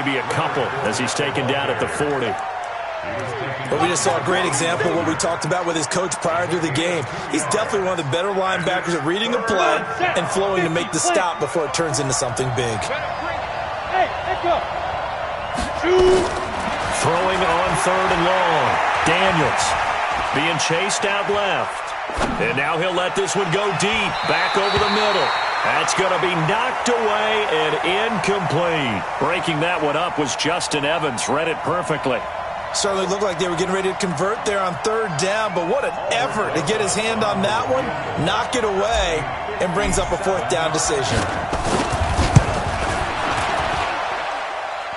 maybe a couple as he's taken down at the 40. But we just saw a great example of what we talked about with his coach prior to the game. He's definitely one of the better linebackers at reading a play and flowing to make the stop before it turns into something big. Throwing on 3rd and long. Daniels being chased out left. And now he'll let this one go deep, back over the middle. That's going to be knocked away and incomplete. Breaking that one up was Justin Evans. Read it perfectly. Certainly looked like they were getting ready to convert there on 3rd down, but what an effort to get his hand on that one, knock it away, and brings up a 4th down decision.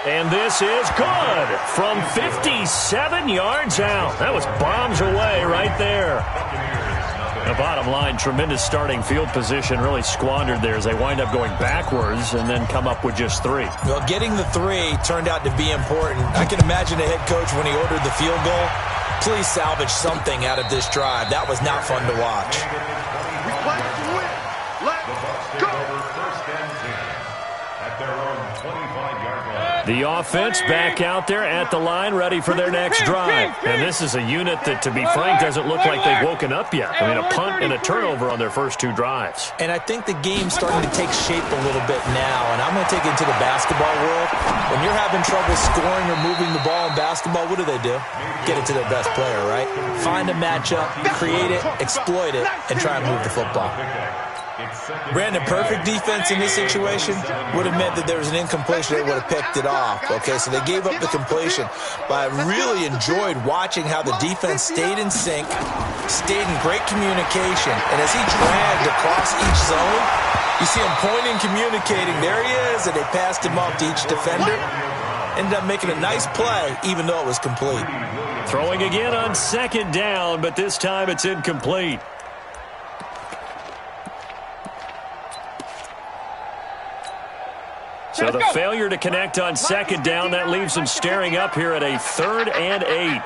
And this is good from 57 yards out. That was bombs away right there. The bottom line, tremendous starting field position, really squandered there as they wind up going backwards and then come up with just 3. Well, getting the 3 turned out to be important. I can imagine the head coach when he ordered the field goal. Please salvage something out of this drive. That was not fun to watch. We play to win. Let's go. At their own 25-yard line. The offense back out there at the line, ready for their next drive. And this is a unit that, to be frank, doesn't look like they've woken up yet. I mean, a punt and a turnover on their first 2 drives. And I think the game's starting to take shape a little bit now, and I'm going to take it into the basketball world. When you're having trouble scoring or moving the ball in basketball, what do? Get it to their best player, right? Find a matchup, create it, exploit it, and try and move the football. Brandon, perfect defense in this situation would have meant that there was an incompletion. They would have picked it off. Okay, so they gave up the completion. But I really enjoyed watching how the defense stayed in sync, stayed in great communication. And as he dragged across each zone, you see him pointing, communicating. There he is, and they passed him off to each defender. Ended up making a nice play, even though it was complete. Throwing again on 2nd down, but this time it's incomplete. So the failure to connect on 2nd down, that leaves them staring up here at a 3rd and 8.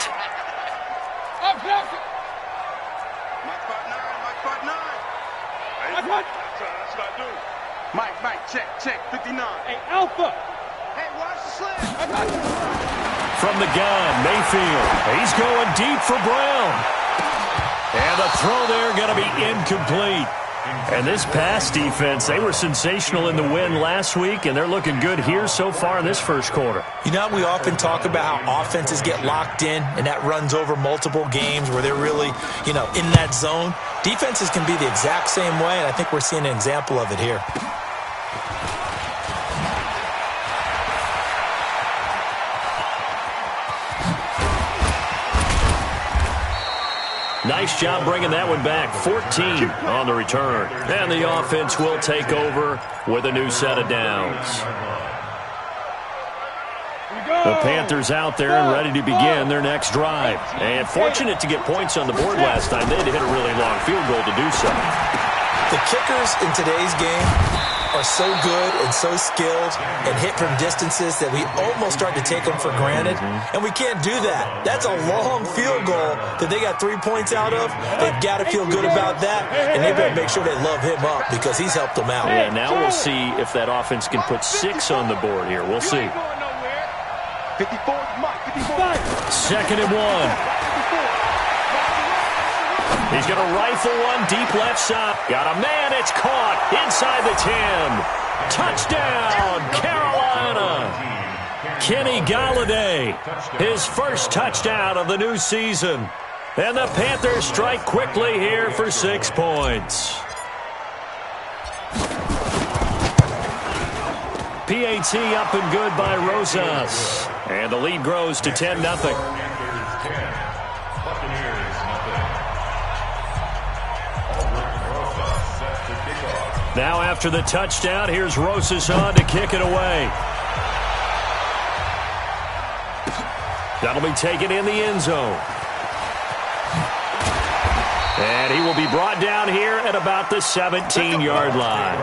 Mike, check, 59. Hey, Alpha. Hey, watch the slant. From the gun, Mayfield. He's going deep for Brown. And the throw there going to be incomplete. And this pass defense, they were sensational in the win last week, and they're looking good here so far in this first quarter. You know, we often talk about how offenses get locked in, and that runs over multiple games where they're really, in that zone. Defenses can be the exact same way, and I think we're seeing an example of it here. Nice job bringing that one back. 14 on the return. And the offense will take over with a new set of downs. The Panthers out there and ready to begin their next drive. And fortunate to get points on the board last time. They had to hit a really long field goal to do so. The kickers in today's game are so good and so skilled and hit from distances that we almost start to take them for granted. And we can't do that. That's a long field goal that they got 3 points out of. They've got to feel good about that, and they better make sure they love him up because he's helped them out. Yeah, now we'll see if that offense can put 6 on the board here. We'll see. 54, Mike, 54. 2nd and 1. He's going to rifle one deep left side. Got a man. It's caught inside the 10. Touchdown, Carolina. Kenny Golladay, his first touchdown of the new season. And the Panthers strike quickly here for 6 points. PAT up and good by Rosas. And the lead grows to 10-0. Now after the touchdown, here's Rosas on to kick it away. That'll be taken in the end zone. And he will be brought down here at about the 17-yard line.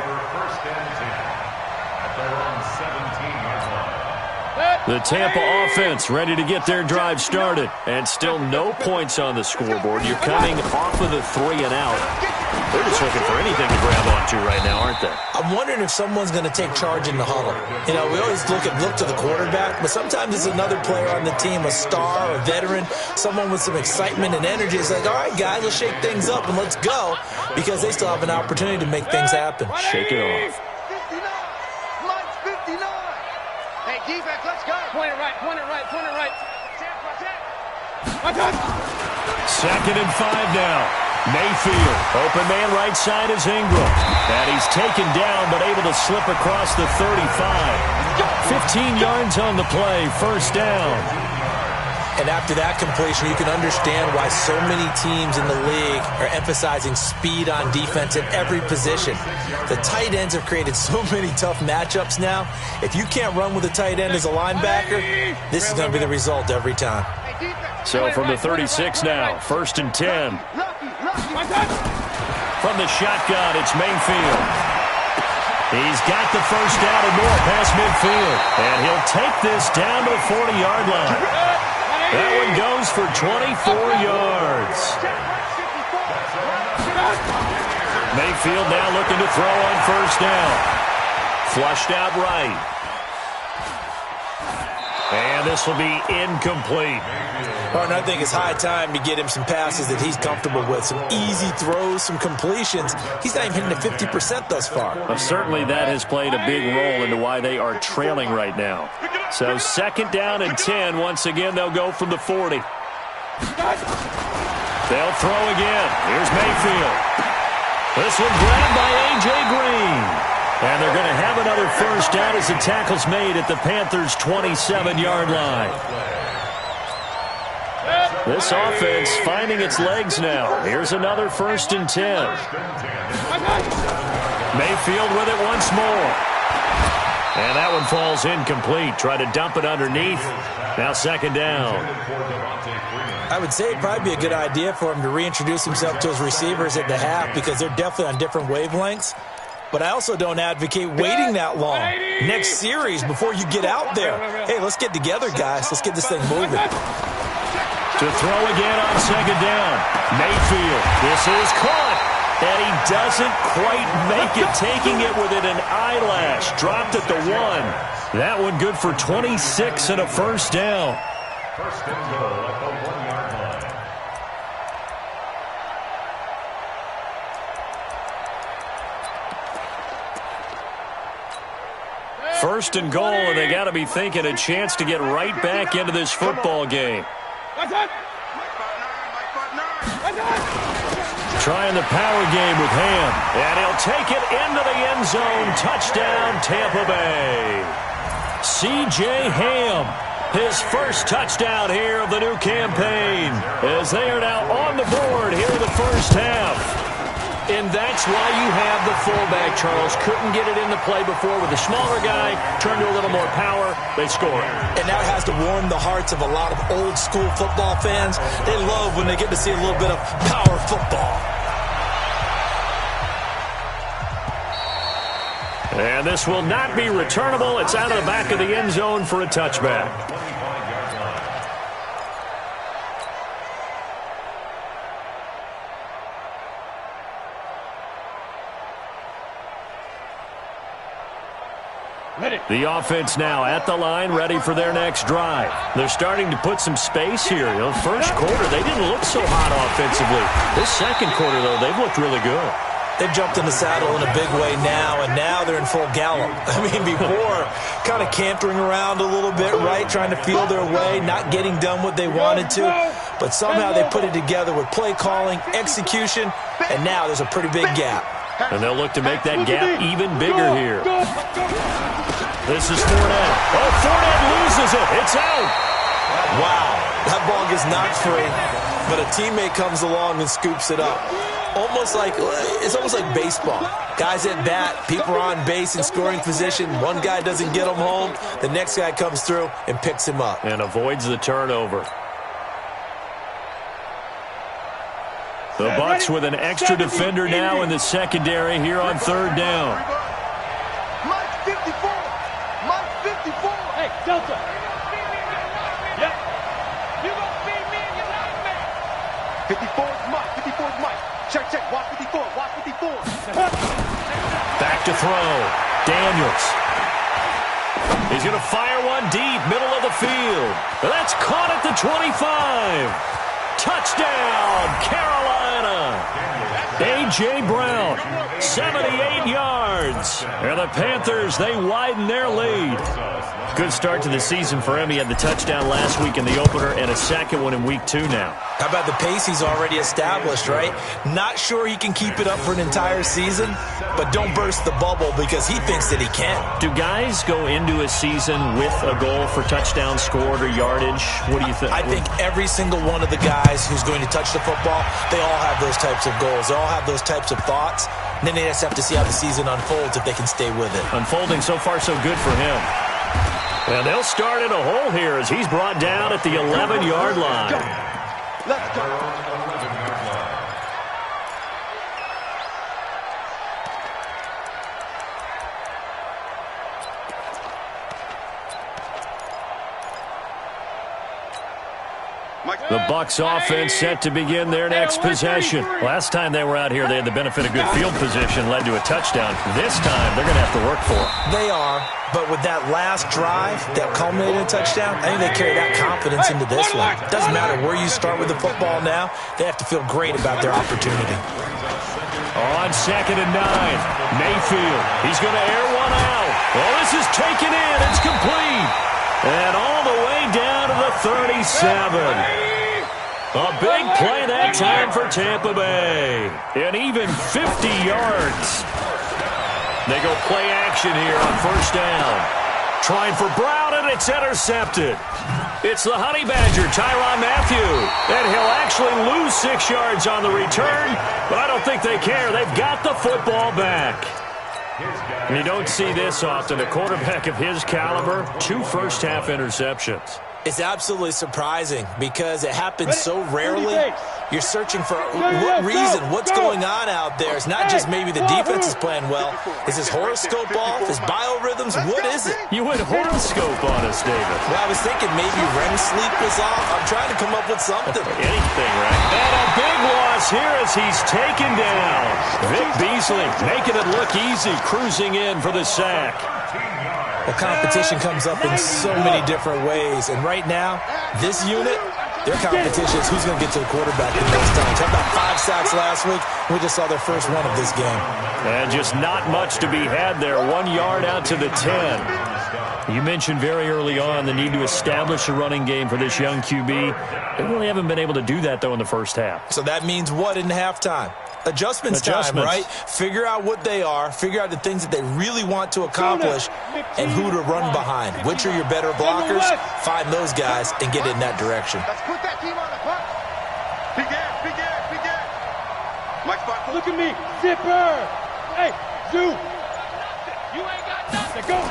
The Tampa offense ready to get their drive started. And still no points on the scoreboard. You're coming off of the 3 and out. They're just looking for anything to grab onto right now, aren't they? I'm wondering if someone's going to take charge in the huddle. You know, we always look to the quarterback, but sometimes it's another player on the team, a star, a veteran, someone with some excitement and energy. It's like, all right, guys, let's shake things up and let's go, because they still have an opportunity to make things happen. Shake it off. 59. Mike's 59. Hey, defense, let's go. Point it right, point it right, point it right. Second and 5 now. Mayfield, open man right side is Ingram. And he's taken down, but able to slip across the 35. 15 yards on the play, first down. And after that completion, you can understand why so many teams in the league are emphasizing speed on defense at every position. The tight ends have created so many tough matchups now. If you can't run with a tight end as a linebacker, this is going to be the result every time. So from the 36 now, first and 10. From the shotgun, it's Mayfield. He's got the first down and more past midfield. And he'll take this down to the 40-yard line. That one goes for 24 yards. Mayfield now looking to throw on first down. Flushed out right. And this will be incomplete. And I think it's high time to get him some passes that he's comfortable with. Some easy throws, some completions. He's not even hitting the 50% thus far. Well, certainly that has played a big role into why they are trailing right now. So second down and 10. Once again, they'll go from the 40. They'll throw again. Here's Mayfield. This one grabbed by A.J. Green. And they're going to have another first down as the tackle's made at the Panthers' 27-yard line. This offense finding its legs now. Here's another first and 10. Mayfield with it once more. And that one falls incomplete. Try to dump it underneath. Now second down. I would say it'd probably be a good idea for him to reintroduce himself to his receivers at the half, because they're definitely on different wavelengths. But I also don't advocate waiting that long. Next series, before you get out there. Hey, let's get together, guys. Let's get this thing moving. To throw again on second down. Mayfield. This is caught. And he doesn't quite make it, taking it within an eyelash. Dropped at the 1. That one good for 26 and a first down. First and goal at the 1-yard line. First and goal, and they got to be thinking a chance to get right back into this football game. Trying the power game with Ham. And he'll take it into the end zone. Touchdown, Tampa Bay. C.J. Ham, his first touchdown here of the new campaign, as they are now on the board here in the first half. And that's why you have the fullback, Charles. Couldn't get it into play before with a smaller guy. Turned to a little more power. They score it. And that has to warm the hearts of a lot of old-school football fans. They love when they get to see a little bit of power football. And this will not be returnable. It's out of the back of the end zone for a touchback. The offense now at the line, ready for their next drive. They're starting to put some space here. You know, first quarter, they didn't look so hot offensively. This second quarter, though, they've looked really good. They've jumped in the saddle in a big way now, and now they're in full gallop. I mean, before, kind of cantering around a little bit, right, trying to feel their way, not getting done what they wanted to. But somehow they put it together with play calling, execution, and now there's a pretty big gap. And they'll look to make that gap even bigger here. This is Fournette. Oh, Fournette loses it. It's out. Wow, that ball gets knocked free, but a teammate comes along and scoops it up. It's almost like baseball. Guys at bat, people are on base in scoring position. One guy doesn't get them home. The next guy comes through and picks him up. And avoids the turnover. The Bucs with an extra defender now in the secondary here on third down. Mike 54. Mike 54. Hey, Delta. Yep. You gonna feed me and your lineman. 54 is Mike. 54 is Mike. Check. Watch 54. Watch 54. Back to throw. Daniels. He's going to fire one deep, middle of the field. That's caught at the 25. Touchdown, Carolina. A.J. Brown, 78 yards. And the Panthers, they widen their lead. Good start to the season for him. He had the touchdown last week in the opener and a second one in week 2 now. How about the pace he's already established, right? Not sure he can keep it up for an entire season, but don't burst the bubble because he thinks that he can. Do guys go into a season with a goal for touchdown scored or yardage? What do you think? I think every single one of the guys who's going to touch the football, they all have those types of goals. They all have those types of thoughts. And then they just have to see how the season unfolds if they can stay with it. Unfolding so far so good for him. And they'll start in a hole here as he's brought down at the 11-yard line. Let's go. The Bucs offense set to begin their next possession. Last time they were out here, they had the benefit of good field position, led to a touchdown. This time, they're going to have to work for it. They are, but with that last drive that culminated in a touchdown, I think they carry that confidence into this one. It doesn't matter where you start with the football now. They have to feel great about their opportunity. On 2nd and 9, Mayfield. He's going to air one out. Well, this is taken in. It's complete. And all the way down to the 37. A big play that time for Tampa Bay. And even 50 yards. They go play action here on 1st down. Trying for Brown, and it's intercepted. It's the Honey Badger, Tyrann Mathieu. And he'll actually lose 6 yards on the return, but I don't think they care. They've got the football back. And you don't see this often. A quarterback of his caliber, 2 first-half interceptions. It's absolutely surprising because it happens so rarely. You're searching for what reason, what's going on out there. It's not just maybe the defense is playing well. Is his horoscope off? His biorhythms? What is it? You went horoscope on us, David. Well, I was thinking maybe REM sleep was off. I'm trying to come up with something. Anything, right? And a big loss here as he's taken down. Vic Beasley making it look easy, cruising in for the sack. Well, competition comes up in so many different ways. And right now, this unit, their competition is who's going to get to the quarterback the most times. How about 5 sacks last week? We just saw their first one of this game. And just not much to be had there. 1 yard out to the 10. You mentioned very early on the need to establish a running game for this young QB. They really haven't been able to do that, though, in the first half. So that means what in halftime? Adjustments time, right? Figure out what they are, figure out the things that they really want to accomplish, and who to run behind. Which are your better blockers? Find those guys and get in that direction. Let's put that team on the punt. Big ass, big ass, big ass. Mike Spot. Look at me. Zipper. Hey, Zoo. You ain't got nothing. Go.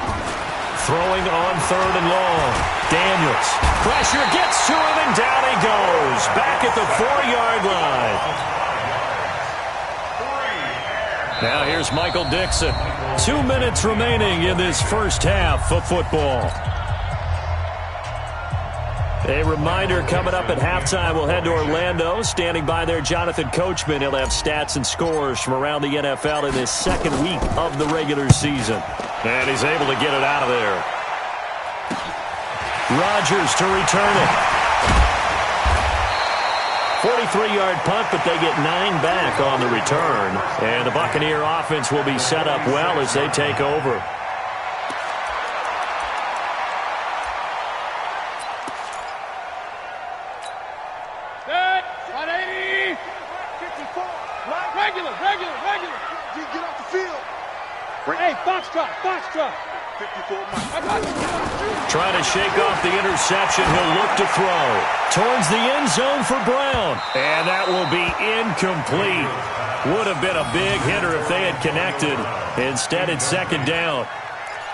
Throwing on 3rd and long. Daniels. Pressure gets to him, and down he goes. Back at the 4-yard line. Now here's Michael Dixon. 2 minutes remaining in this first half of football. A reminder coming up at halftime, we'll head to Orlando. Standing by there, Jonathan Coachman. He'll have stats and scores from around the NFL in this second week of the regular season. And he's able to get it out of there. Rodgers to return it. 43-yard punt, but they get 9 back on the return. And the Buccaneer offense will be set up well as they take over. Set. 180. 54. Regular. Get off the field. Hey, foxtrot. 54, Mike. Trying to shake off the interception. He'll look to throw towards the end zone for Brown. And that will be incomplete. Would have been a big hitter if they had connected. Instead, it's 2nd down.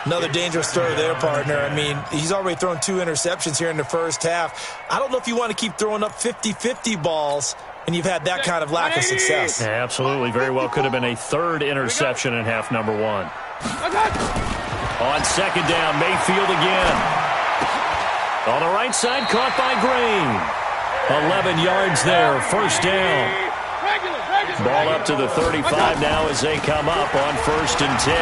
Another dangerous throw there, partner. I mean, he's already thrown 2 interceptions here in the first half. I don't know if you want to keep throwing up 50-50 balls when you've had that kind of lack of success. Yeah, absolutely. Very well could have been a 3rd interception in half number 1. On 2nd down, Mayfield again. On the right side, caught by Green. 11 yards there, 1st down. Regular. Ball up to the 35 now as they come up on 1st and 10.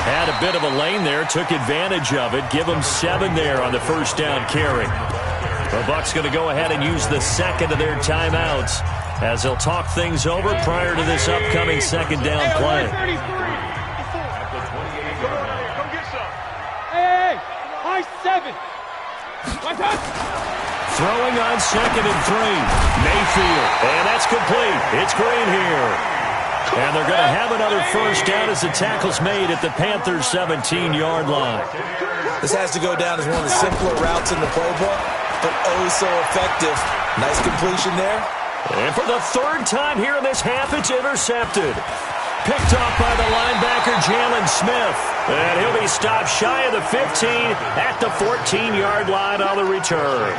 Had a bit of a lane there, took advantage of it. Give them 7 there on the first down carry. The Bucs going to go ahead and use the second of their timeouts as they'll talk things over prior to this upcoming second down play. Hey, high 7. Throwing on 2nd and 3. Mayfield, and that's complete. It's Green here. And they're going to have another first down as the tackle's made at the Panthers' 17-yard line. This has to go down as one of the simpler routes in the playbook, but oh so effective. Nice completion there. And for the 3rd time here in this half, it's intercepted. Picked off by the linebacker, Jalen Smith. And he'll be stopped shy of the 15 at the 14-yard line on the return.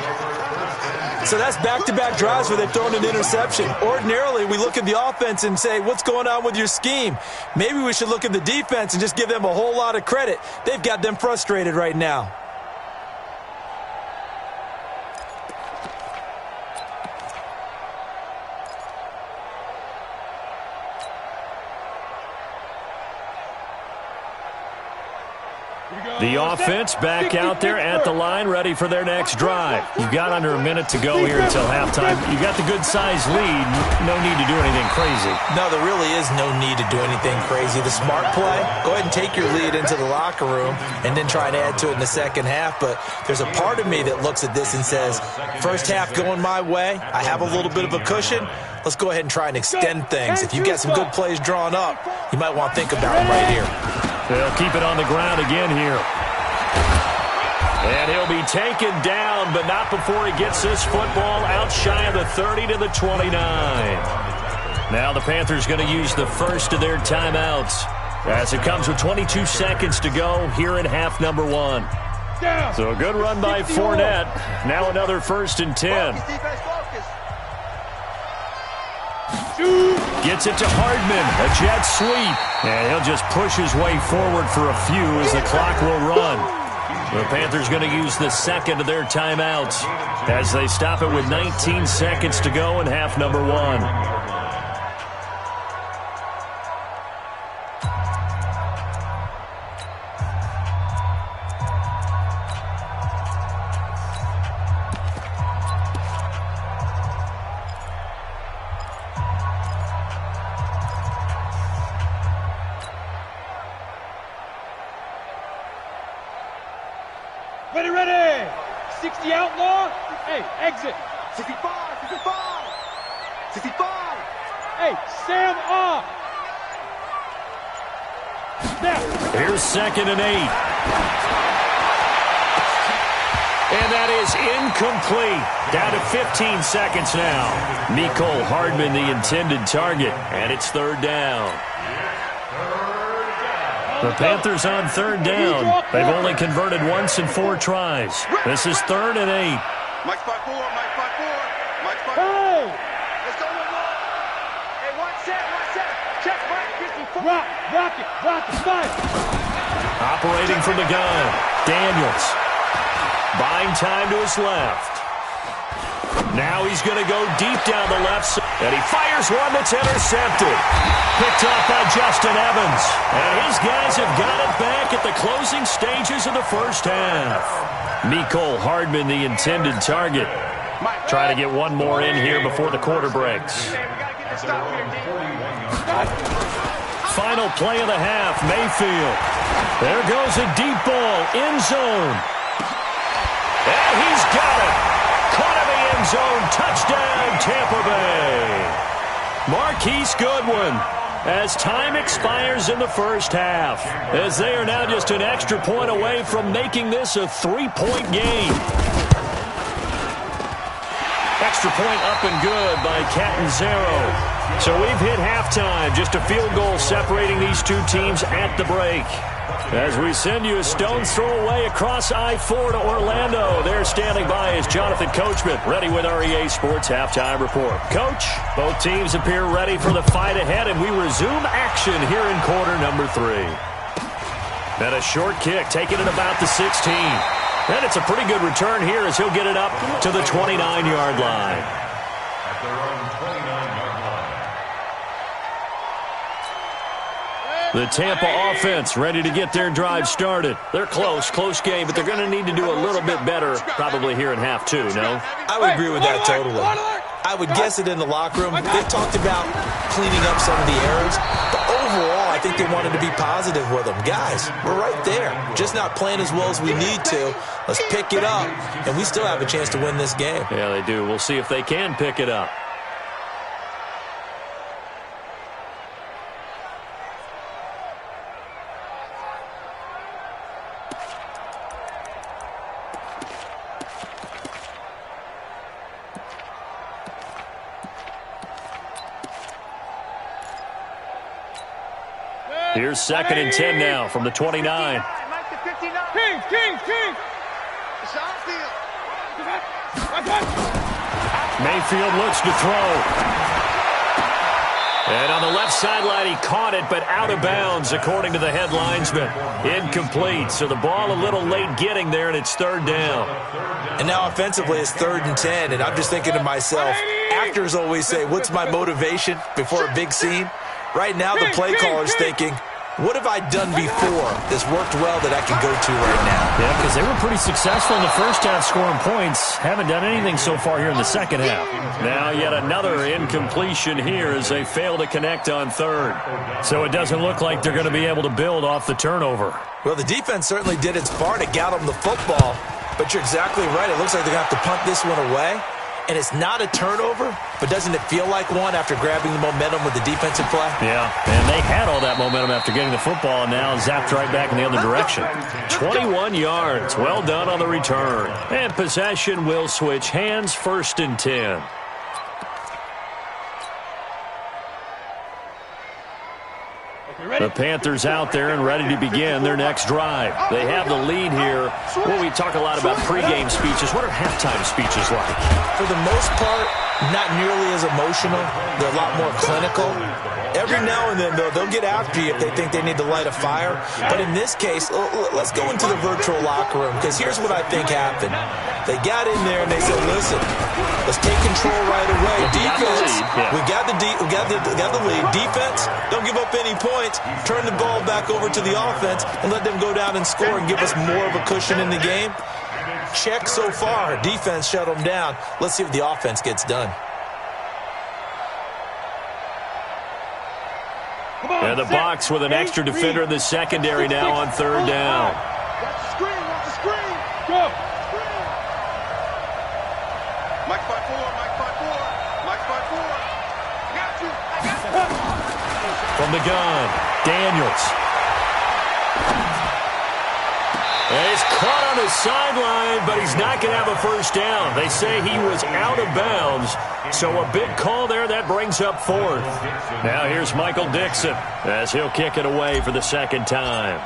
So that's back-to-back drives where they've thrown an interception. Ordinarily, we look at the offense and say, what's going on with your scheme? Maybe we should look at the defense and just give them a whole lot of credit. They've got them frustrated right now. The offense back out there at the line, ready for their next drive. You've got under a minute to go here until halftime. You've got the good-sized lead. No need to do anything crazy. No, there really is no need to do anything crazy. The smart play, go ahead and take your lead into the locker room and then try and add to it in the second half. But there's a part of me that looks at this and says, first half going my way, I have a little bit of a cushion. Let's go ahead and try and extend things. If you've got some good plays drawn up, you might want to think about them right here. They'll keep it on the ground again here. And he'll be taken down, but not before he gets this football out shy of the 30 to the 29. Now the Panthers going to use the first of their timeouts as it comes with 22 seconds to go here in half number 1. So a good run by Fournette. Now another 1st and 10. Gets it to Hardman, a jet sweep. And he'll just push his way forward for a few as the clock will run. The Panthers going to use the second of their timeouts as they stop it with 19 seconds to go in half number 1. Ready. 60 outlaw. Hey, exit. 65, 65, 65. Hey, Sam off. Now. Here's 2nd and 8. And that is incomplete. Down to 15 seconds now. Mecole Hardman, the intended target, and it's 3rd down. The Panthers on 3rd down. They've only converted once in 4 tries. This is 3rd and 8. Mike spot 4, Mike spot 4, Mike spot 4. Hey! Let's go, one more. Hey, one set. Check, Mike, 54. Rock it, fire. Operating from the gun, Daniels. Buying time to his left. Now he's going to go deep down the left side. And he fires one that's intercepted. Picked off by Justin Evans. And his guys have got it back at the closing stages of the first half. Mecole Hardman, the intended target. Try to get one more in here before the quarter breaks. Final play of the half, Mayfield. There goes a deep ball, end zone. And he's got it. Caught in the end zone, touchdown, Tampa Bay. Marquise Goodwin, as time expires in the first half, as they are now just an extra point away from making this a 3-point game. Extra point up and good by Catanzaro. So we've hit halftime, just a field goal separating these two teams at the break. As we send you a stone's throw away across I-4 to Orlando. There standing by is Jonathan Coachman, ready with our EA Sports Halftime Report. Coach, both teams appear ready for the fight ahead, and we resume action here in quarter number 3. And a short kick, taking it about the 16. And it's a pretty good return here as he'll get it up to the 29-yard line. The Tampa offense ready to get their drive started. They're close game, but they're going to need to do a little bit better probably here in half two, no? I would agree with that totally. I would guess it in the locker room. They talked about cleaning up some of the errors, but overall, I think they wanted to be positive with them. Guys, we're right there. Just not playing as well as we need to. Let's pick it up, and we still have a chance to win this game. Yeah, they do. We'll see if they can pick it up. Here's 2nd and 10 now from the 29. King. It's outfield. Mayfield looks to throw. And on the left sideline, he caught it, but out of bounds, according to the head linesman. Incomplete, so the ball a little late getting there, and it's 3rd down. And now offensively, it's 3rd and 10, and I'm just thinking to myself, actors always say, what's my motivation before a big scene? Right now, the play caller's thinking, what have I done before that's worked well that I can go to right now? Yeah, because they were pretty successful in the first half scoring points. Haven't done anything so far here in the second half. Now yet another incompletion here as they fail to connect on 3rd. So it doesn't look like they're going to be able to build off the turnover. Well, the defense certainly did its part to get them the football, but you're exactly right. It looks like they're going to have to punt this one away. And it's not a turnover, but doesn't it feel like one after grabbing the momentum with the defensive play? Yeah, and they had all that momentum after getting the football and now zapped right back in the other direction. 21 yards. Well done on the return. And possession will switch hands, 1st and 10. The Panthers out there and ready to begin their next drive. They have the lead here. Well, we talk a lot about pregame speeches. What are halftime speeches like? For the most part, not nearly as emotional. They're a lot more clinical. Every now and then, though, they'll get after you if they think they need to light a fire. But in this case, let's go into the virtual locker room, because here's what I think happened. They got in there and they said, listen, let's take control right away. Defense, we got the lead. Defense, don't give up any points. Turn the ball back over to the offense and let them go down and score and give us more of a cushion in the game. Check so far. Defense shut them down. Let's see if the offense gets done. And the box with an extra defender in the secondary now on 3rd down. Watch the screen. Go. Mike 5-4. Got you. From the gun, Daniels. And he's caught on the sideline, but he's not going to have a 1st down. They say he was out of bounds. So a big call there, that brings up 4th. Now here's Michael Dixon as he'll kick it away for the 2nd time.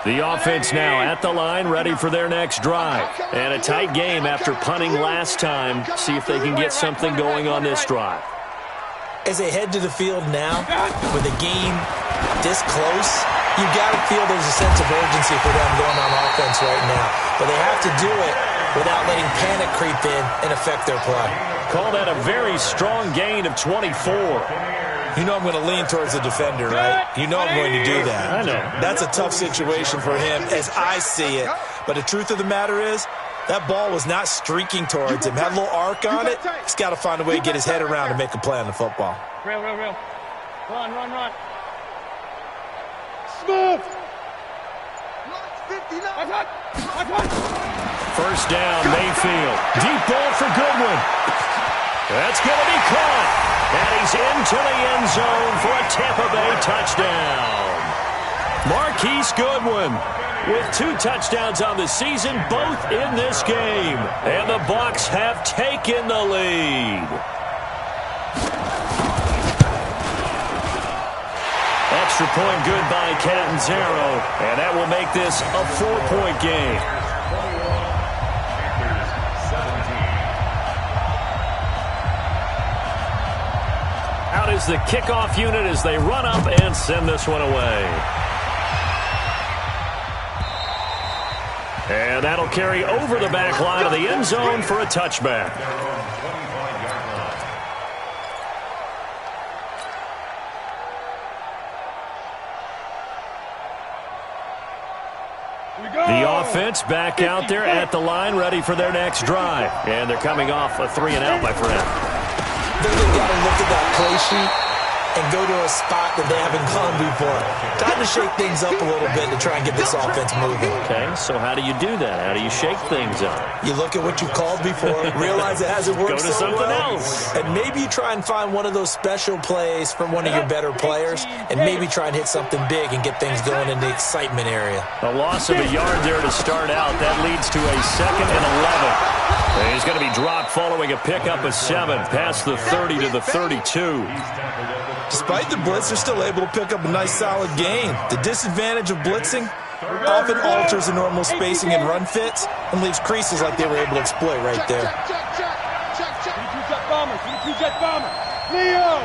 The offense now at the line, ready for their next drive. And a tight game after punting last time. See if they can get something going on this drive. As they head to the field now, with the game this close, you got to feel there's a sense of urgency for them going on offense right now. But they have to do it without letting panic creep in and affect their play. Call that a very strong gain of 24. You know I'm going to lean towards the defender, right? You know I'm going to do that. I know. That's a tough situation for him as I see it. But the truth of the matter is, that ball was not streaking towards him. Had a little arc on it. He's got to find a way to get his head around and make a play on the football. Real. Run. Smooth. 59. 1st down, Mayfield. Deep ball for Goodwin. That's going to be caught. And he's into the end zone for a Tampa Bay touchdown. Marquise Goodwin with 2 touchdowns on the season, both in this game. And the Bucs have taken the lead. Extra point good by Catanzaro, and that will make this a 4-point game. out is the kickoff unit as they run up and send this one away. And that'll carry over the back line of the end zone for a touchback. The offense back out there at the line, ready for their next drive. And they're coming off a 3-and-out, my friend. They've got to look at that play sheet and go to a spot that they haven't gone before. Time to shake things up a little bit to try and get this offense moving. Okay, so how do you do that? How do you shake things up? You look at what you called before, realize it hasn't worked Go to something else. And maybe you try and find one of those special plays from one of your better players, and maybe try and hit something big and get things going in the excitement area. A loss of a yard there to start out. That leads to a 2nd and 11. And he's going to be dropped following a pickup of 7 past the 30 to the 32. Despite the blitz, they're still able to pick up a nice, solid gain. The disadvantage of blitzing often alters the normal spacing and run fits and leaves creases like they were able to exploit right there. Two-jet bomber. Two-jet bomber. Leo.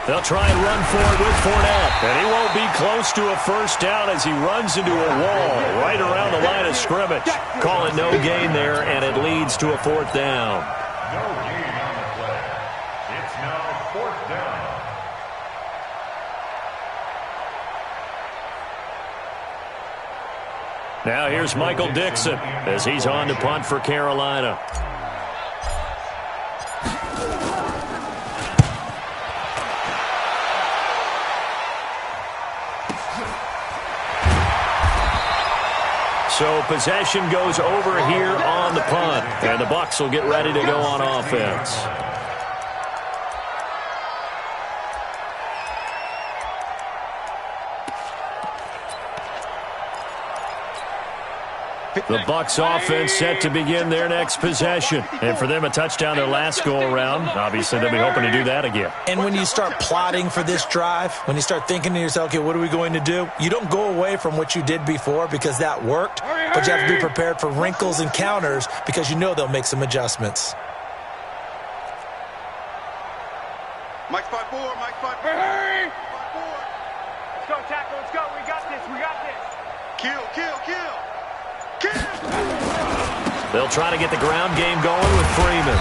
They'll try and run for it with Fournette. And he won't be close to a first down as he runs into a wall right around the line of scrimmage. Call it no gain there, and it leads to a 4th down. No gain on the play. It's now 4th down. Now here's Michael Dixon as he's on to punt for Carolina. So possession goes over here on the punt, and the Bucs will get ready to go on offense. The Bucs offense set to begin their next possession. And for them, a touchdown their last go-around. Obviously, they'll be hoping to do that again. And when you start plotting for this drive, when you start thinking to yourself, okay, what are we going to do? You don't go away from what you did before because that worked, but you have to be prepared for wrinkles and counters because you know they'll make some adjustments. Mike 5-4, Mike 5-4. Hurry! 5-4. Let's go, tackle. Let's go. We got this. Kill. They'll try to get the ground game going with Freeman.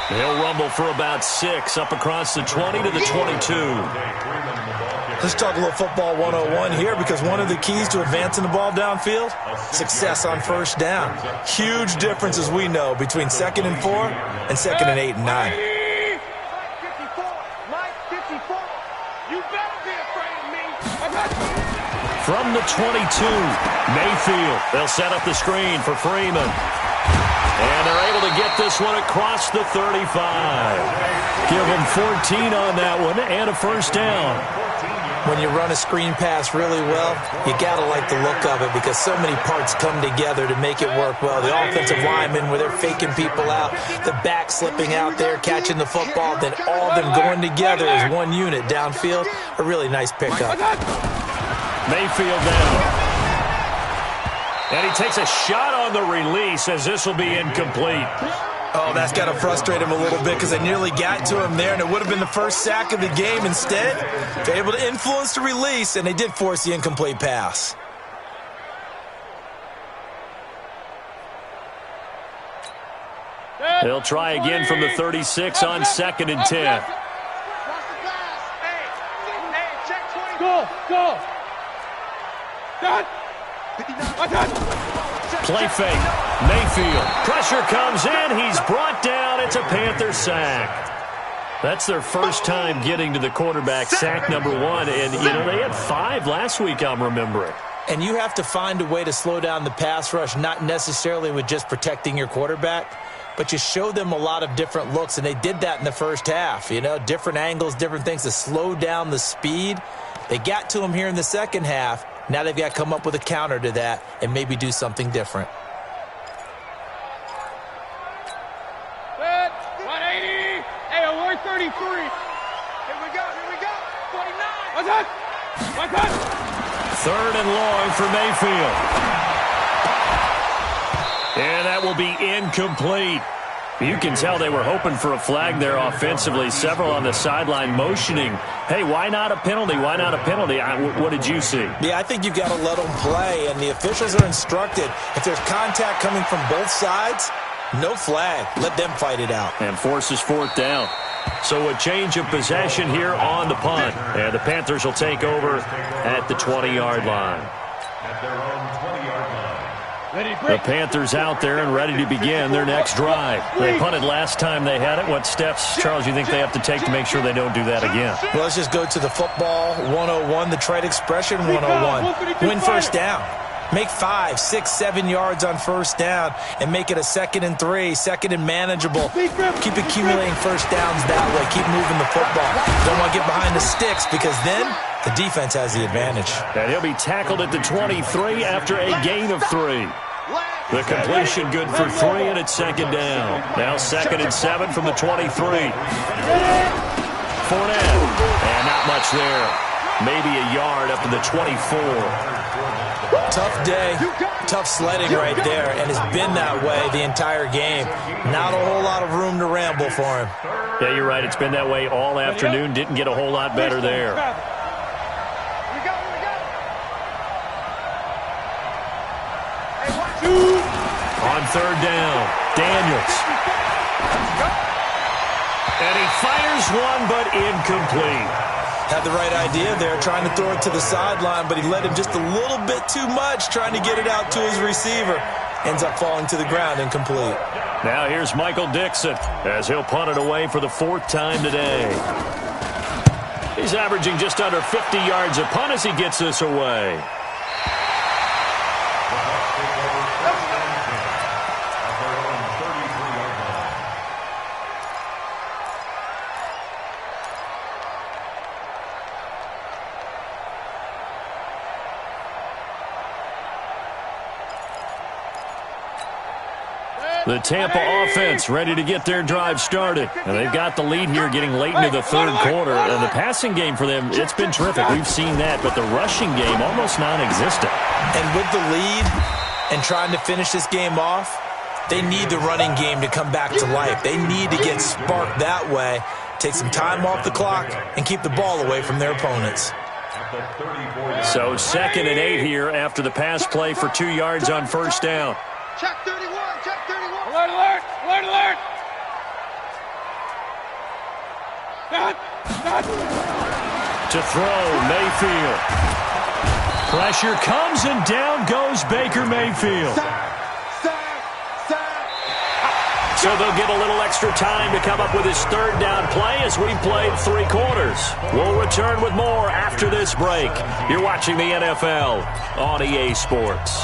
He'll rumble for about 6 up across the 20 to the 22. Let's talk a little football 101 here because one of the keys to advancing the ball downfield, success on first down. Huge difference, as we know, between 2nd and 4 and 2nd and 8 and 9. Mike 54. You better be afraid of me. From the 22, Mayfield. They'll set up the screen for Freeman. And they're able to get this one across the 35. Give them 14 on that one and a first down. When you run a screen pass really well, you got to like the look of it because so many parts come together to make it work well. The offensive linemen, where they're faking people out, the back slipping out there, catching the football, then all of them going together as one unit downfield. A really nice pickup. Mayfield down. And he takes a shot on the release as this will be incomplete. Oh, that's got to frustrate him a little bit because they nearly got to him there, and it would have been the first sack of the game. Instead, they're able to influence the release, and they did force the incomplete pass. They'll try again from the 36 on 2nd and 10. Go. Done. Play fake. Mayfield. Pressure comes in. He's brought down. It's a Panther sack. That's their first time getting to the quarterback, sack number 1. And, they had 5 last week, I'm remembering. And you have to find a way to slow down the pass rush, not necessarily with just protecting your quarterback, but you show them a lot of different looks, and they did that in the first half. Different angles, different things to slow down the speed. They got to him here in the second half. Now they've got to come up with a counter to that and maybe do something different. 180. Hey, 133. Here we go. 49. What's that? 3rd and long for Mayfield. And that will be incomplete. You can tell they were hoping for a flag there offensively. Several on the sideline motioning, hey, why not a penalty? Why not a penalty? What did you see? Yeah, I think you've got to let them play, and the officials are instructed. If there's contact coming from both sides, no flag. Let them fight it out. And forces fourth down. So a change of possession here on the punt. And the Panthers will take over at the 20-yard line. At their own 20-yard line. The Panthers out there and ready to begin their next drive. They punted last time they had it. What steps, Charles, you think they have to take to make sure they don't do that again? Well, let's just go to the football 101, the trade expression 101. Win first down. Make 5, 6, 7 yards on first down and make it a 2nd and 3, 2nd and manageable. Keep accumulating first downs that way. Keep moving the football. Don't want to get behind the sticks because then the defense has the advantage. And he'll be tackled at the 23 after a gain of 3. The completion good for 3, and it's 2nd down. Now 2nd and 7 from the 23. Fournette. And not much there. Maybe a yard up to the 24. Tough day, tough sledding right there, and it's been that way the entire game. Not a whole lot of room to ramble for him. Yeah, you're right. It's been that way all afternoon. Didn't get a whole lot better there. On 3rd down, Daniels. And he fires one, but incomplete. Had the right idea there, trying to throw it to the sideline, but he let him just a little bit too much, trying to get it out to his receiver. Ends up falling to the ground, incomplete. Now here's Michael Dixon as he'll punt it away for the 4th time today. He's averaging just under 50 yards a punt as he gets this away. The Tampa offense ready to get their drive started. And they've got the lead here getting late into the 3rd quarter. And the passing game for them, it's been terrific. We've seen that. But the rushing game, almost non-existent. And with the lead and trying to finish this game off, they need the running game to come back to life. They need to get sparked that way, take some time off the clock, and keep the ball away from their opponents. So 2nd and 8 here after the pass play for 2 yards on first down. Check 31, check 31. Alert, alert, alert, alert. To throw, Mayfield. Pressure comes and down goes Baker Mayfield. So they'll get a little extra time to come up with his 3rd down play as we've played 3 quarters. We'll return with more after this break. You're watching the NFL on EA Sports.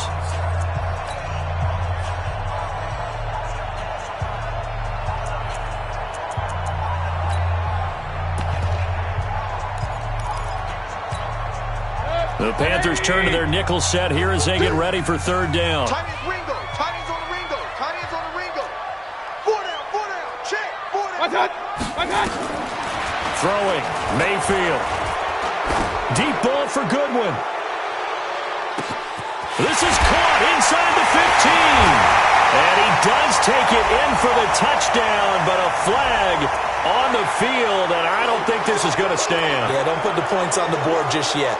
The Panthers turn to their nickel set here as they get ready for 3rd down. Tight ends Ringo. Tight ends on the Ringo. Tight ends on the Ringo. 4 down. Check. 4 down. Throwing, Mayfield. Deep ball for Goodwin. This is caught inside the 15. And he does take it in for the touchdown, but a flag on the field, and I don't think this is going to stand. Yeah, don't put the points on the board just yet.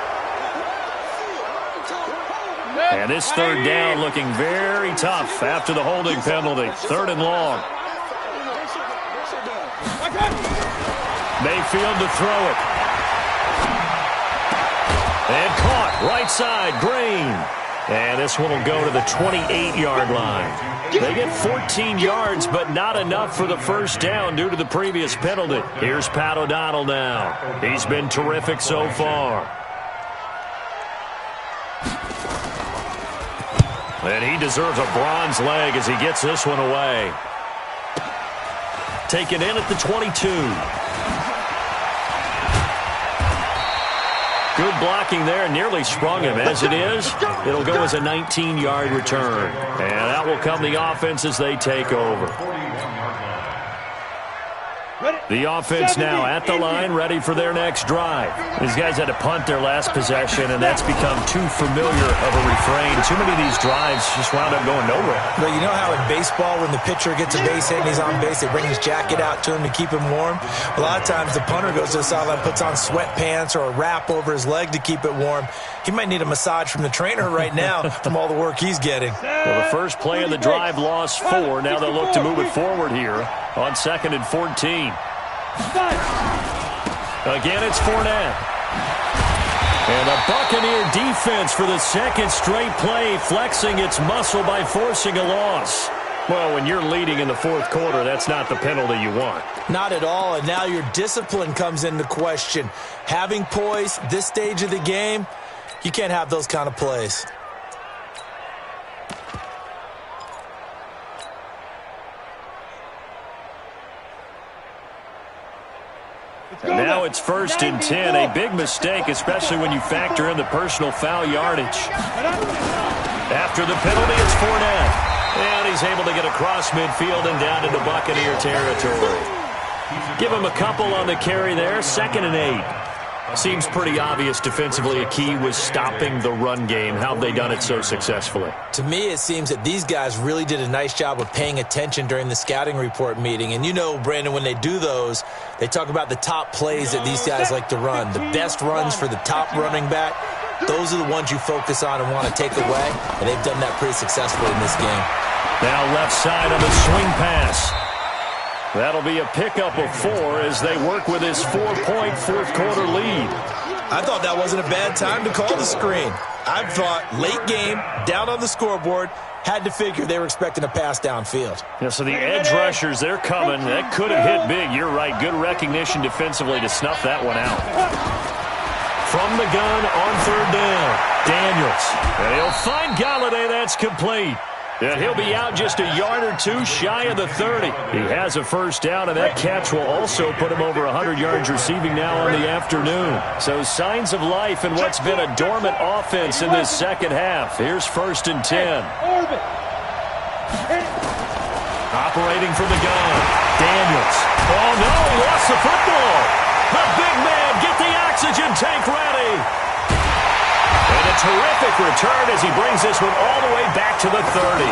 And this 3rd down looking very tough after the holding penalty. 3rd and long. Mayfield to throw it. And caught right side, Green. And this one will go to the 28-yard line. They get 14 yards, but not enough for the first down due to the previous penalty. Here's Pat O'Donnell now. He's been terrific so far. And he deserves a bronze leg as he gets this one away. Taken in at the 22. Good blocking there, nearly sprung him. As it is, it'll go as a 19-yard return. And that will come the offense as they take over. The offense now at the line, ready for their next drive. These guys had to punt their last possession, and that's become too familiar of a refrain. Too many of these drives just wound up going nowhere. But you know how in baseball, when the pitcher gets a base hit and he's on base, they bring his jacket out to him to keep him warm? A lot of times the punter goes to the sideline, puts on sweatpants or a wrap over his leg to keep it warm. He might need a massage from the trainer right now from all the work he's getting. Well, the first play of the drive lost 4. Now they'll look to move it forward here on 2nd and 14. Again, it's Fournette. And the Buccaneer defense for the second straight play, flexing its muscle by forcing a loss. Well, when you're leading in the fourth quarter, that's not the penalty you want. Not at all, and now your discipline comes into question. Having poise this stage of the game, you can't have those kind of plays. And now it's 1st and 10, a big mistake, especially when you factor in the personal foul yardage. After the penalty, it's Fournette. And he's able to get across midfield and down into Buccaneer territory. Give him a couple on the carry there, 2nd and 8. Seems pretty obvious defensively a key was stopping the run game. How have they done it so successfully? To me, it seems that these guys really did a nice job of paying attention during the scouting report meeting. And you know, Brandon, when they do those, they talk about the top plays that these guys like to run. The best runs for the top running back, those are the ones you focus on and want to take away. And they've done that pretty successfully in this game. Now left side on the swing pass. That'll be a pickup of 4 as they work with his 4-point fourth-quarter lead. I thought that wasn't a bad time to call the screen. I thought late game, down on the scoreboard, had to figure they were expecting a pass downfield. Yeah, so the edge rushers, they're coming. That could have hit big. You're right. Good recognition defensively to snuff that one out. From the gun on 3rd down, Daniels. And he'll find Galladay. That's complete. And he'll be out just a yard or 2 shy of the 30. He has a first down, and that catch will also put him over 100 yards receiving now on the afternoon. So signs of life in what's been a dormant offense in this second half. Here's 1st and 10. Operating from the gun. Daniels. Oh, no, he lost the football. The big man, get the oxygen tank ready. And a terrific return as he brings this one all the way back to the 30.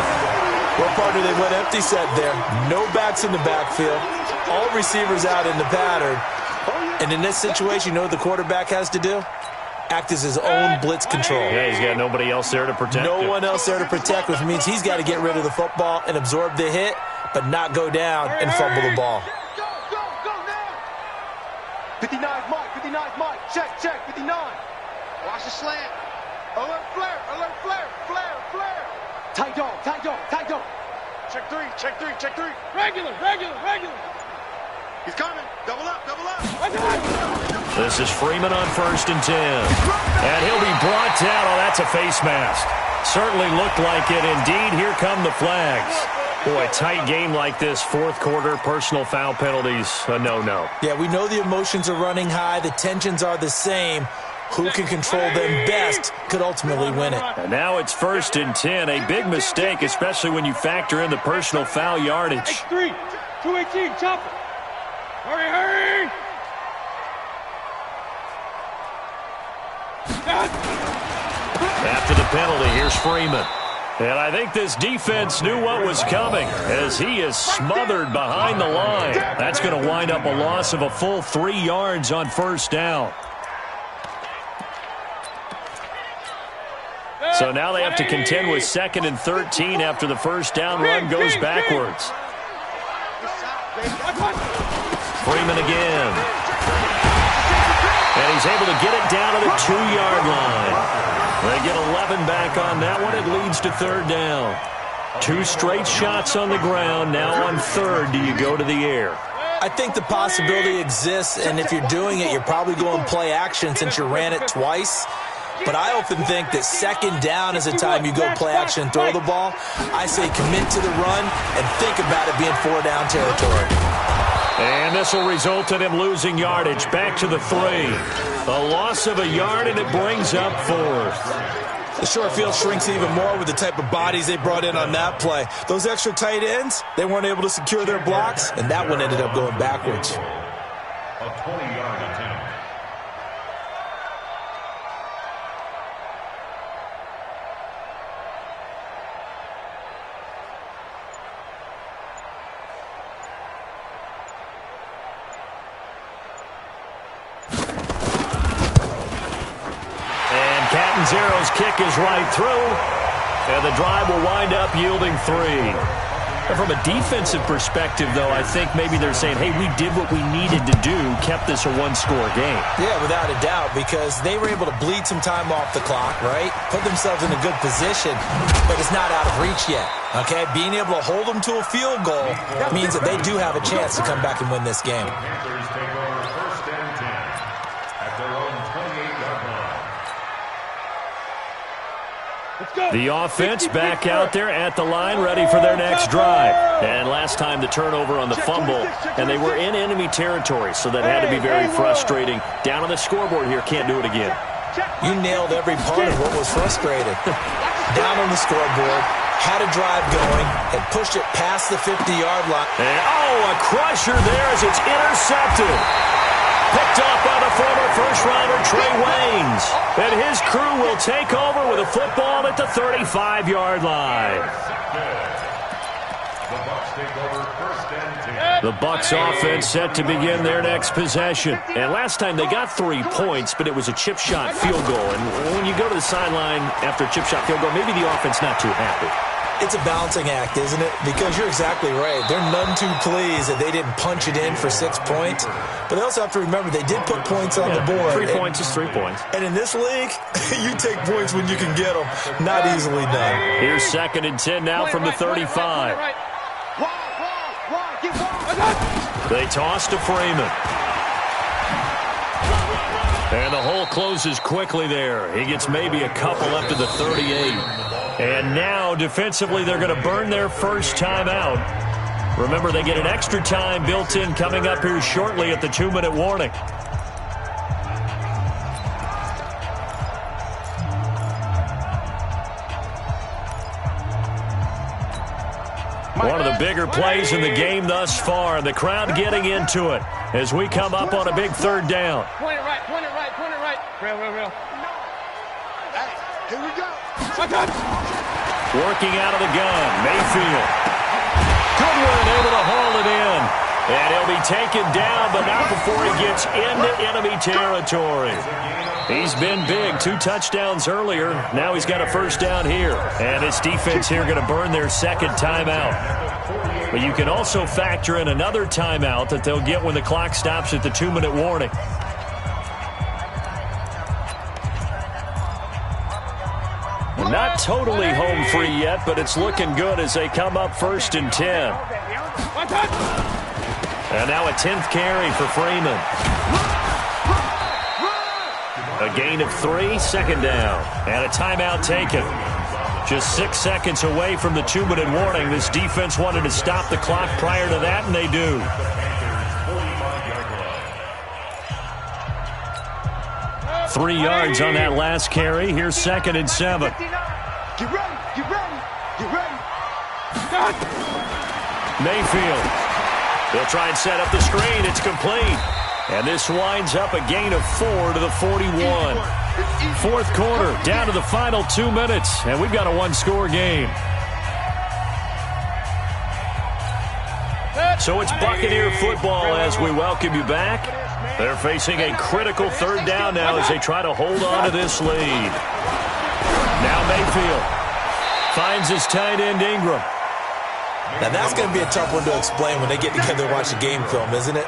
Well, partner, they went empty set there. No backs in the backfield. All receivers out in the pattern. And in this situation, you know what the quarterback has to do? Act as his own blitz control. Yeah, he's got nobody else there to protect him. No one else there to protect, which means he's got to get rid of the football and absorb the hit, but not go down and fumble the ball. Go now. 59 Mike, 59 Mike. Check, 59. Watch the slant. Alert flare. Tight dog. Check three. Regular. He's coming. Double up. This is Freeman on 1st and 10. And he'll be brought down. Oh, that's a face mask. Certainly looked like it. Indeed, here come the flags. Boy, tight game like this, fourth quarter, personal foul penalties, a no-no. Yeah, we know the emotions are running high. The tensions are the same. Who can control them best could ultimately win it. And now it's 1st and 10. A big mistake, especially when you factor in the personal foul yardage. X3, 218, chopper. Hurry. After the penalty, here's Freeman. And I think this defense knew what was coming as he is smothered behind the line. That's going to wind up a loss of a full 3 yards on 1st down. So now they have to contend with 2nd and 13 after the first down run goes backwards. Freeman again. And he's able to get it down to the 2-yard line. They get 11 back on that one. It leads to 3rd down. 2 straight shots on the ground. Now on 3rd, do you go to the air? I think the possibility exists, and if you're doing it, you're probably going play action since you ran it twice. But I often think that 2nd down is the time you go play action and throw the ball. I say commit to the run and think about it being 4-down territory. And this will result in him losing yardage back to the 3. A loss of a yard, and it brings up 4th. The short field shrinks even more with the type of bodies they brought in on that play. Those extra tight ends, they weren't able to secure their blocks, and that one ended up going backwards. A 20-yard attempt. Zero's kick is right through, and the drive will wind up yielding 3. And from a defensive perspective, though, I think maybe they're saying, hey, we did what we needed to do, kept this a one-score game. Yeah, without a doubt, because they were able to bleed some time off the clock, right? Put themselves in a good position, but it's not out of reach yet, okay? Being able to hold them to a field goal means that they do have a chance to come back and win this game. Panthers take over 1st and 10 at their own 28-yard line. The offense back out there at the line, ready for their next drive. And last time the turnover on the fumble, and they were in enemy territory, so that had to be very frustrating. Down on the scoreboard here, can't do it again. You nailed every part of what was frustrating. Down on the scoreboard, had a drive going, had pushed it past the 50-yard line. And, a crusher there as it's intercepted. Picked off by the former first-rounder Trey Waynes. And his crew will take over with a football at the 35-yard line. The Bucs take over 1st and 10. The Bucs offense set to begin their next possession. And last time they got 3 points, but it was a chip shot field goal. And when you go to the sideline after a chip shot field goal, maybe the offense not too happy. It's a balancing act, isn't it? Because you're exactly right. They're none too pleased that they didn't punch it in for 6 points. But they also have to remember they did put points on the board. 3 points is 3 points. And in this league, you take points when you can get them. Not easily done. Here's 2nd and 10 now from the 35. They toss to Freeman. And the hole closes quickly there. He gets maybe a couple up to the 38. And now, defensively, they're going to burn their first timeout. Remember, they get an extra time built in coming up here shortly at the 2-minute warning. One of the bigger plays in the game thus far, and the crowd getting into it as we come up on a big 3rd down. Point it right, point it right, point it right. Real. Hey, here we go. Working out of the gun, Mayfield. Goodwin able to haul it in. And he'll be taken down, but not before he gets into enemy territory. He's been big. 2 touchdowns earlier. Now he's got a first down here. And this defense here going to burn their 2nd timeout. But you can also factor in another timeout that they'll get when the clock stops at the 2-minute warning. Not totally home free yet, but it's looking good as they come up 1st and 10. And now a 10th carry for Freeman. A gain of 3, 2nd down. And a timeout taken. Just 6 seconds away from the 2-minute warning. This defense wanted to stop the clock prior to that, and they do. Three yards on that last carry. Here's 2nd and 7. Get ready, get ready, get ready. Mayfield. They'll try and set up the screen. It's complete. And this winds up a gain of 4 to the 41. 4th quarter, down to the final 2 minutes, and we've got a 1-score game. So it's Buccaneer football as we welcome you back. They're facing a critical 3rd down now as they try to hold on to this lead. Now Mayfield finds his tight end Ingram. Now that's going to be a tough one to explain when they get together and watch the game film, isn't it?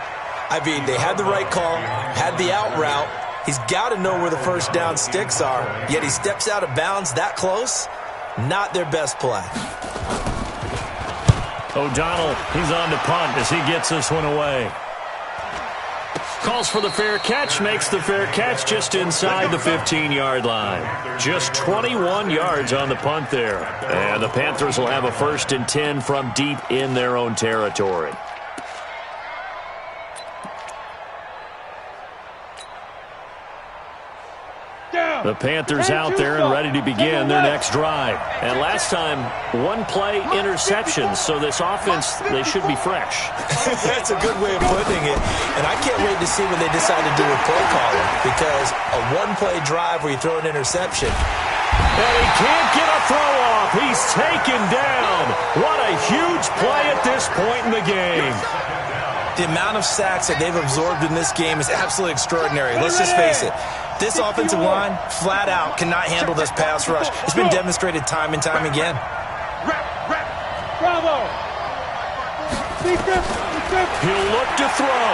I mean, they had the right call, had the out route. He's got to know where the first down sticks are, yet he steps out of bounds that close. Not their best play. O'Donnell, he's on to punt as he gets this one away. Calls for the fair catch, makes the fair catch just inside the 15-yard line. Just 21 yards on the punt there. And the Panthers will have a 1st and 10 from deep in their own territory. Down. The Panthers out there and ready to begin their next drive. And last time, one-play interception, so this offense, they should be fresh. That's a good way of putting it. And I can't wait to see what they decide to do with play calling, because a one-play drive where you throw an interception. And he can't get a throw off. He's taken down. What a huge play at this point in the game. The amount of sacks that they've absorbed in this game is absolutely extraordinary. Let's just face it. This offensive line, flat out, cannot handle this pass rush. It's been demonstrated time and time again. Bravo! He'll look to throw.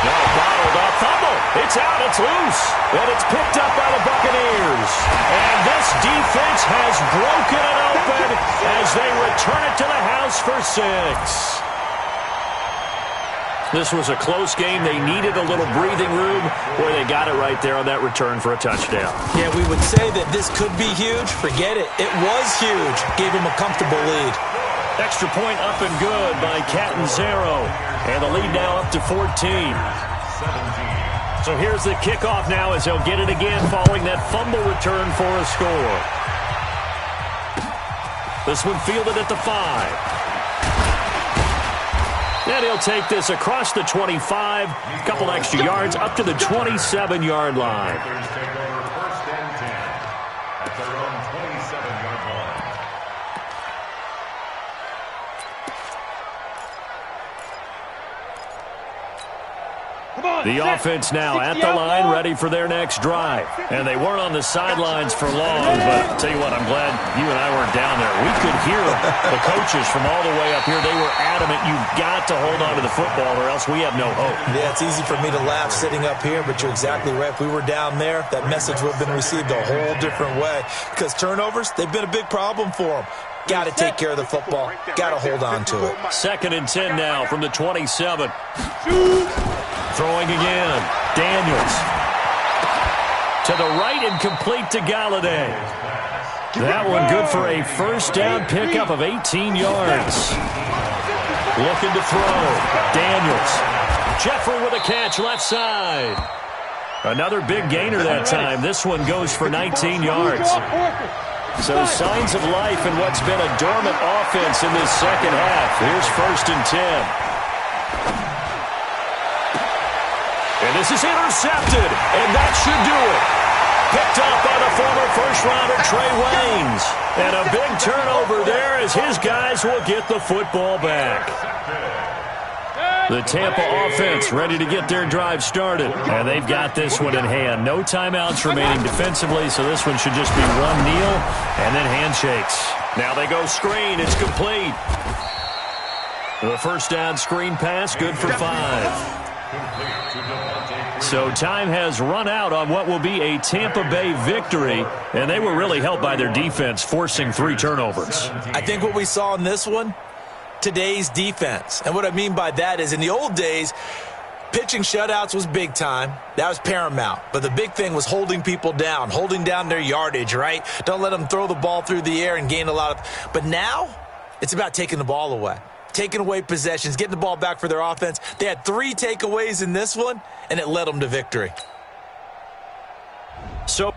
Now bottled up, fumble. It's out, it's loose. And it's picked up by the Buccaneers. And this defense has broken it open as they return it to the house for 6. This was a close game. They needed a little breathing room. Boy, they got it right there on that return for a touchdown. Yeah, we would say that this could be huge. Forget it. It was huge. Gave them a comfortable lead. Extra point up and good by Catanzaro. And the lead now up to 14. So here's the kickoff now as they'll get it again following that fumble return for a score. This one fielded at the 5. And he'll take this across the 25, a couple extra yards, up to the 27-yard line. First and 10 at their own 27-yard line. The offense now at the line, ready for their next drive. And they weren't on the sidelines for long, but I'll tell you what, I'm glad you and I weren't down there. We could hear the coaches from all the way up here. They were adamant, you've got to hold on to the football or else we have no hope. Yeah, it's easy for me to laugh sitting up here, but you're exactly right. If we were down there, that message would have been received a whole different way. Because turnovers, they've been a big problem for them. Got to take care of the football. Got to hold on to it. 2nd and 10 now from the 27. Throwing again. Daniels. To the right and complete to Galladay. That one good for a first down pickup of 18 yards. Looking to throw. Daniels. Jeffrey with a catch left side. Another big gainer that time. This one goes for 19 yards. So signs of life in what's been a dormant offense in this second half. Here's 1st and 10. And this is intercepted, and that should do it. Picked up by the former first-rounder Trey Waynes. And a big turnover there as his guys will get the football back. The Tampa offense ready to get their drive started. And they've got this one in hand. No timeouts remaining defensively, so this one should just be one kneel and then handshakes. Now they go screen. It's complete. The first down screen pass, good for 5. So time has run out on what will be a Tampa Bay victory, and they were really helped by their defense, forcing 3 turnovers. I think what we saw in this one, today's defense. And what I mean by that is in the old days, pitching shutouts was big time. That was paramount. But the big thing was holding people down, holding down their yardage, right? Don't let them throw the ball through the air and gain a lot of... But now, it's about taking the ball away. Taking away possessions, getting the ball back for their offense. They had 3 takeaways in this one, and it led them to victory. So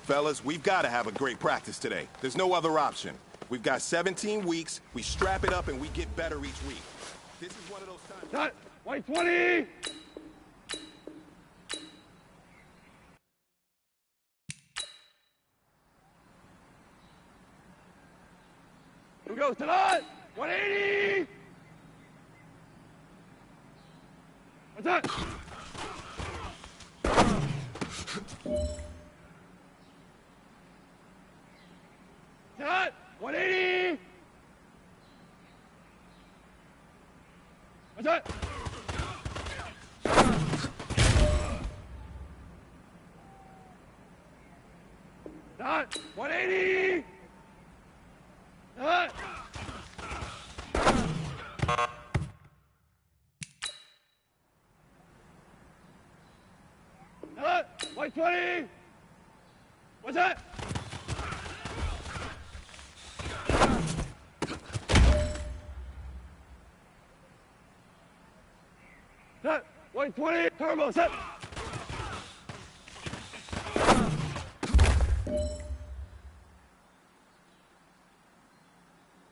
Fellas, we've got to have a great practice today. There's no other option. We've got 17 weeks, we strap it up and we get better each week. This is one of those times... Cut! White 20! Here we go, tonight! 180! What's that? Cut! 180! What's that? Cut! 180! Cut! Cut! White 20! What's that? Set! White 20! Turbo, set!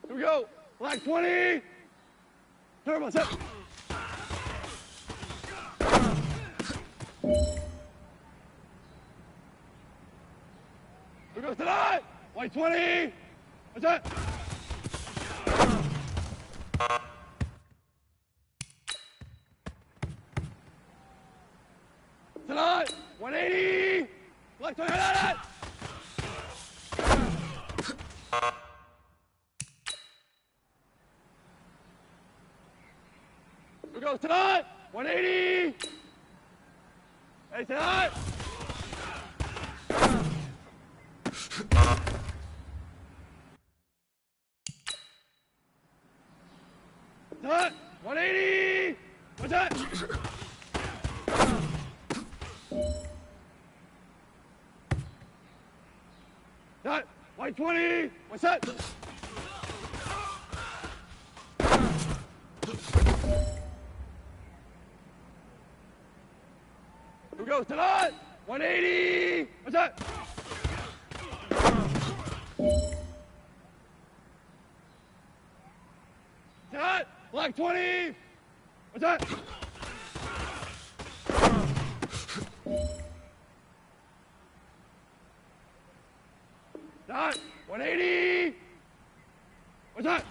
Here we go! Black 20! Turbo, set! Here goes tonight! White 20! What's that? Tonight! 180! Black 20! Here we go tonight! 180! Hey, tonight! Tonight! 180! What's that? Tonight! White 20! What's that? Here we go, tonight! 180! What's that? Tonight! Black 20! What's that? Tonight! 180! What's that?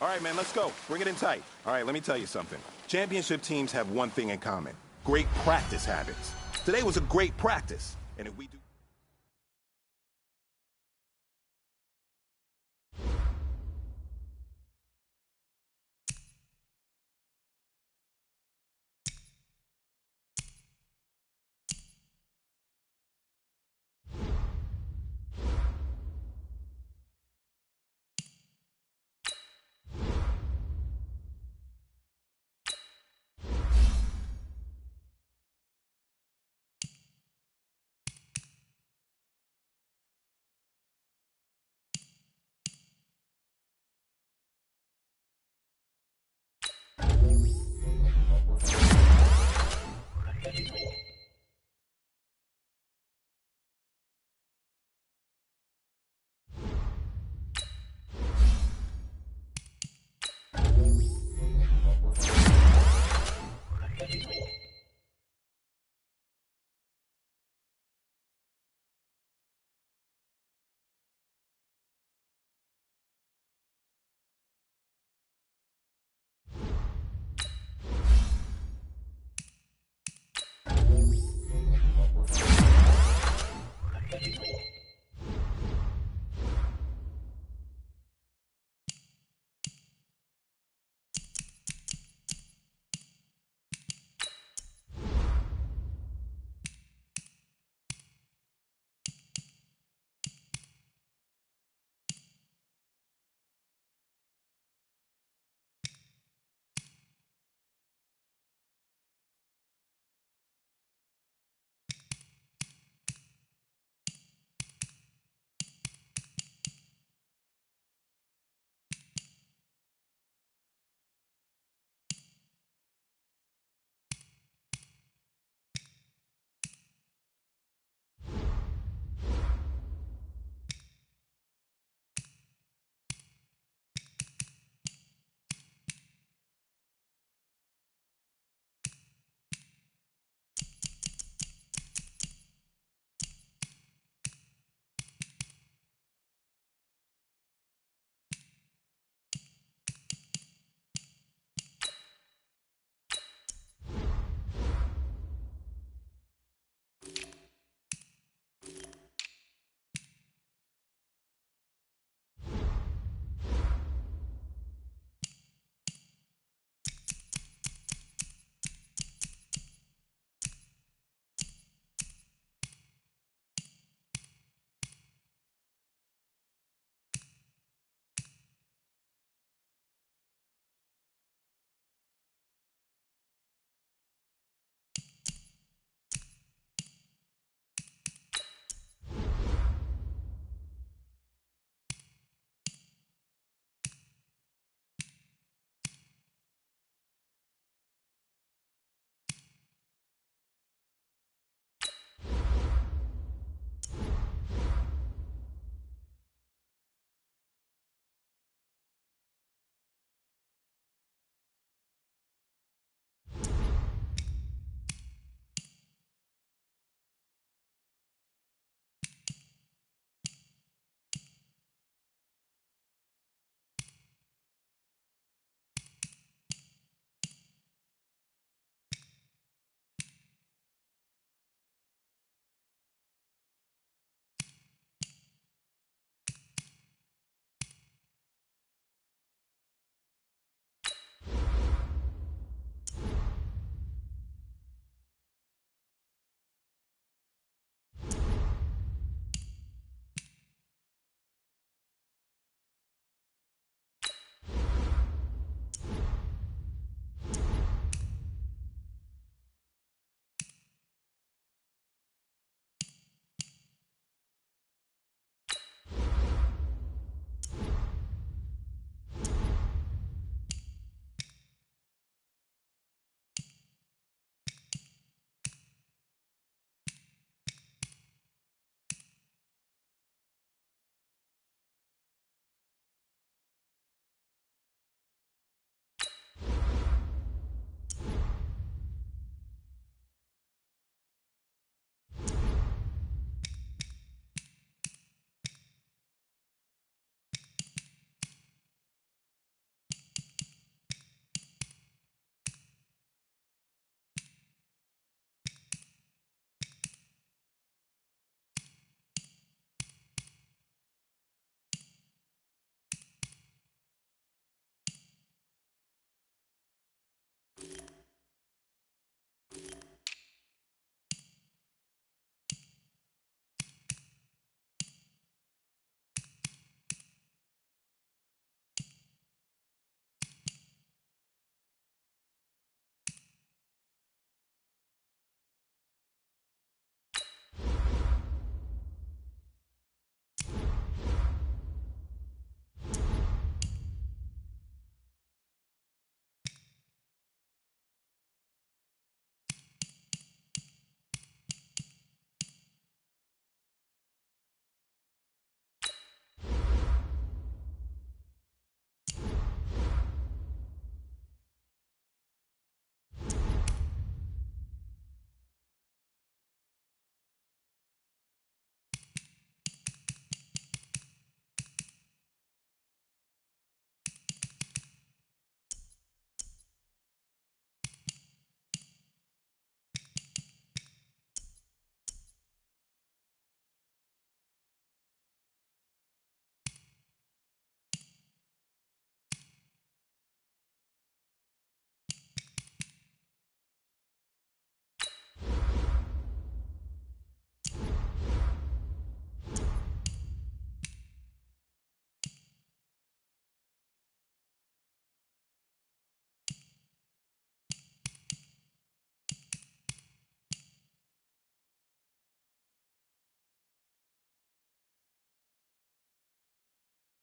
All right, man, let's go. Bring it in tight. All right, let me tell you something. Championship teams have one thing in common. Great practice habits. Today was a great practice. And if we do...